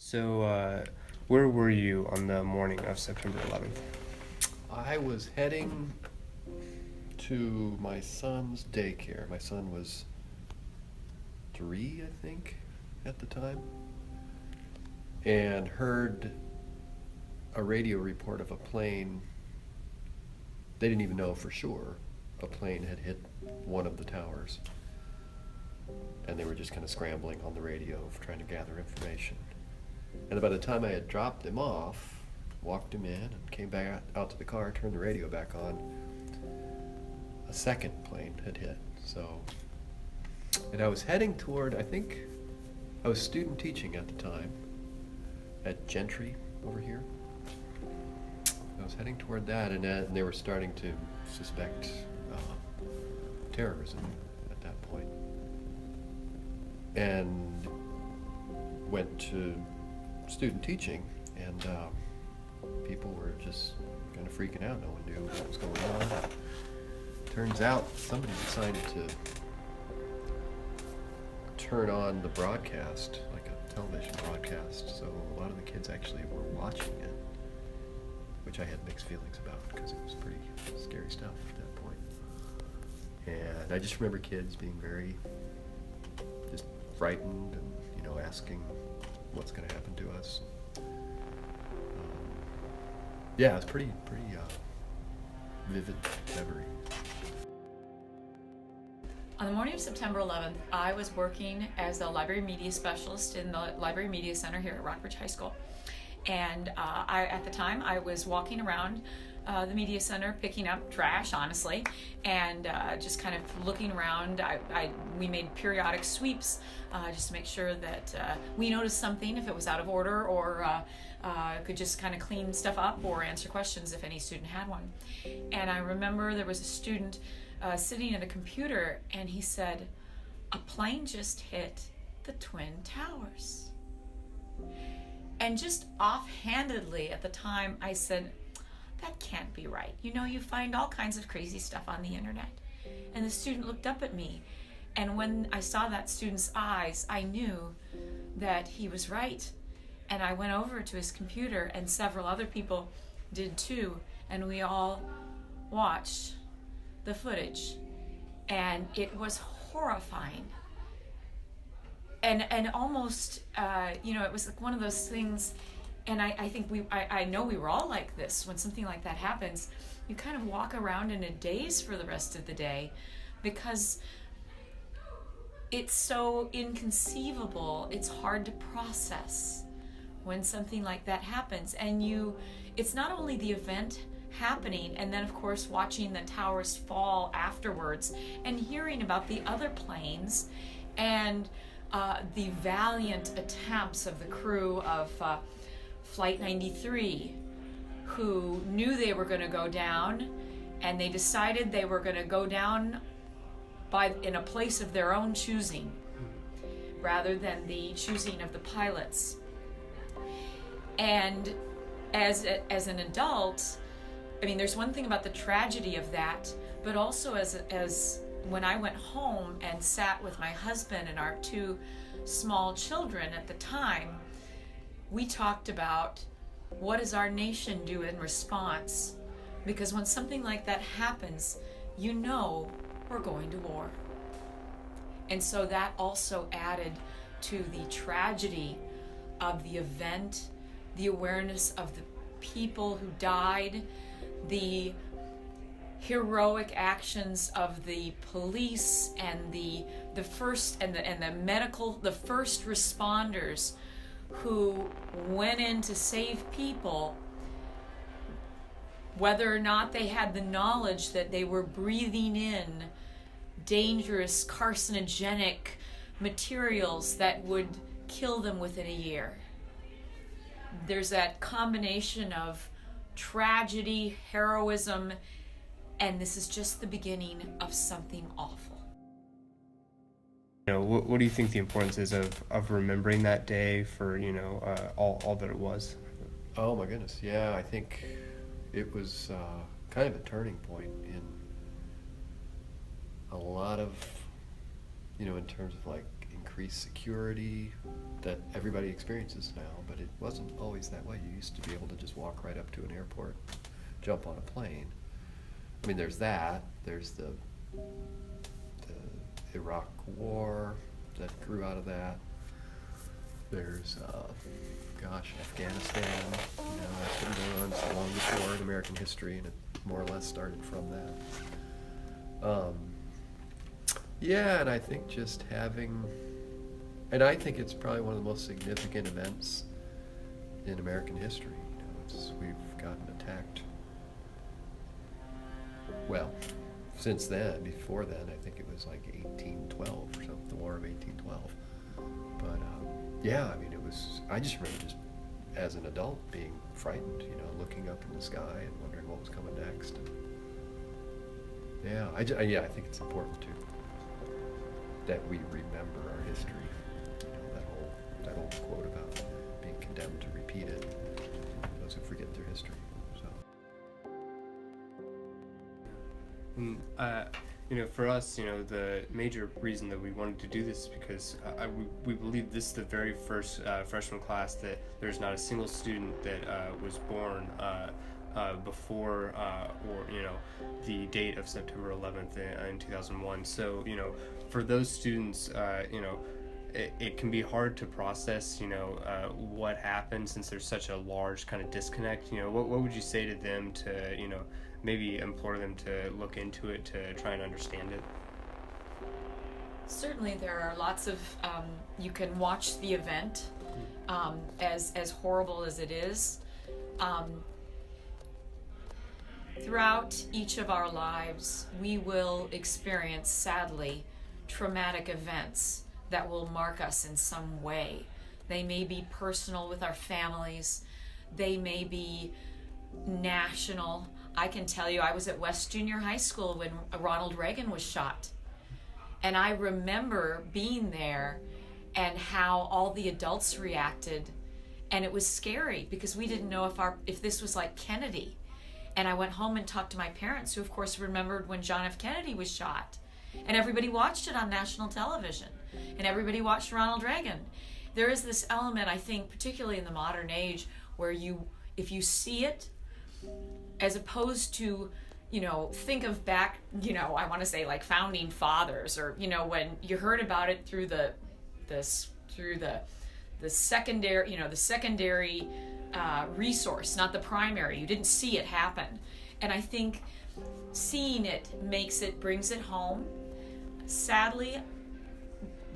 So, where were you on the morning of September 11th? I was heading to my son's daycare. My son was 3, I think, at the time, and heard a radio report of a plane. They didn't even know for sure a plane had hit one of the towers, and they were just kind of scrambling on the radio, trying to gather information. And by the time I had dropped him off, walked him in, and came back out to the car, turned the radio back on, a second plane had hit. So, and I was heading toward, I think, I was student teaching at the time at Gentry over here. I was heading toward that, and they were starting to suspect terrorism at that point. And went to student teaching, and people were just kind of freaking out. No one knew what was going on. Turns out somebody decided to turn on the broadcast, like a television broadcast, so a lot of the kids actually were watching it, which I had mixed feelings about because it was pretty scary stuff at that point. And I just remember kids being very just frightened and, asking what's going to happen to us. Yeah, it's pretty vivid memory. On the morning of September 11th, I was working as a library media specialist in the Library Media Center here at Rockbridge High School. And at the time, I was walking around the media center picking up trash, honestly, and just kind of looking around. We made periodic sweeps just to make sure that we noticed something if it was out of order, or could just kind of clean stuff up or answer questions if any student had one. And I remember there was a student sitting at a computer, and he said, "A plane just hit the Twin Towers." And just offhandedly at the time, I said, "That can't be right. You find all kinds of crazy stuff on the internet." And the student looked up at me, and when I saw that student's eyes, I knew that he was right. And I went over to his computer, and several other people did too, and we all watched the footage, and it was horrifying. And almost, it was like one of those things, and I think I know we were all like this. When something like that happens, you kind of walk around in a daze for the rest of the day, because it's so inconceivable. It's hard to process when something like that happens. And it's not only the event happening, and then of course watching the towers fall afterwards, and hearing about the other planes, and the valiant attempts of the crew of Flight 93, who knew they were going to go down, and they decided they were going to go down in a place of their own choosing, rather than the choosing of the pilots. And as an adult, there's one thing about the tragedy of that, but also as when I went home and sat with my husband and our 2 small children at the time, we talked about, what does our nation do in response? Because when something like that happens, we're going to war. And so that also added to the tragedy of the event, the awareness of the people who died, the heroic actions of the police and the first and the medical, the first responders who went in to save people, whether or not they had the knowledge that they were breathing in dangerous carcinogenic materials that would kill them within a year. There's that combination of tragedy, heroism, and this is just the beginning of something awful. What do you think the importance is of remembering that day for, all that it was? Oh my goodness, yeah, I think it was kind of a turning point in a lot of, in terms of like increased security that everybody experiences now, but it wasn't always that way. You used to be able to just walk right up to an airport, jump on a plane. I mean, there's that. There's the Iraq War that grew out of that. There's, Afghanistan, that's been going on. It's the longest war in American history, and it more or less started from that. Yeah, and I think just and I think it's probably one of the most significant events in American history. We've gotten attacked. Well, since then, before then, I think it was like 1812 or something, the War of 1812. But yeah, I mean, I just remember just as an adult being frightened, looking up in the sky and wondering what was coming next. And yeah, I think it's important too that we remember our history. That old quote about being condemned to repeat it. Those who forget their history. For us, the major reason that we wanted to do this is because we believe this is the very first freshman class that there's not a single student that was born before the date of September 11th in 2001. So, for those students, it can be hard to process, what happened since there's such a large kind of disconnect. What would you say to them to, maybe implore them to look into it to try and understand it? Certainly there are lots of, you can watch the event, as horrible as it is. Throughout each of our lives, we will experience, sadly, traumatic events that will mark us in some way. They may be personal with our families. They may be national. I can tell you, I was at West Junior High School when Ronald Reagan was shot. And I remember being there and how all the adults reacted. And it was scary because we didn't know if this was like Kennedy. And I went home and talked to my parents, who of course remembered when John F. Kennedy was shot. And everybody watched it on national television. And everybody watched Ronald Reagan. There is this element, I think, particularly in the modern age, where if you see it, as opposed to, think of back, I want to say like founding fathers, or, when you heard about it through the secondary, the secondary resource, not the primary. You didn't see it happen. And I think seeing it brings it home. Sadly,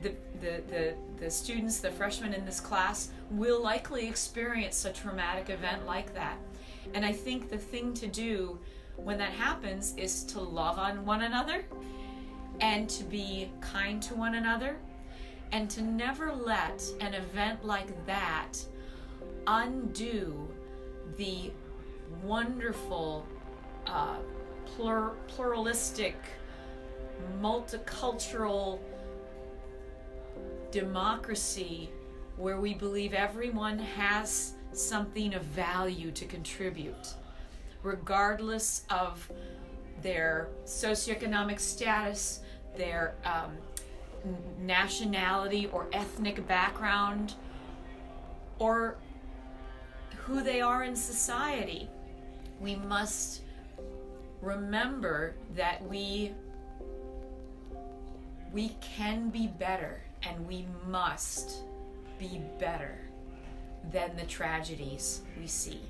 the students, the freshmen in this class, will likely experience a traumatic event like that. And I think the thing to do when that happens is to love on one another and to be kind to one another and to never let an event like that undo the wonderful, pluralistic, multicultural democracy where we believe everyone has something of value to contribute, regardless of their socioeconomic status, their nationality or ethnic background, or who they are in society. We must remember that we can be better, and we must be better than the tragedies we see.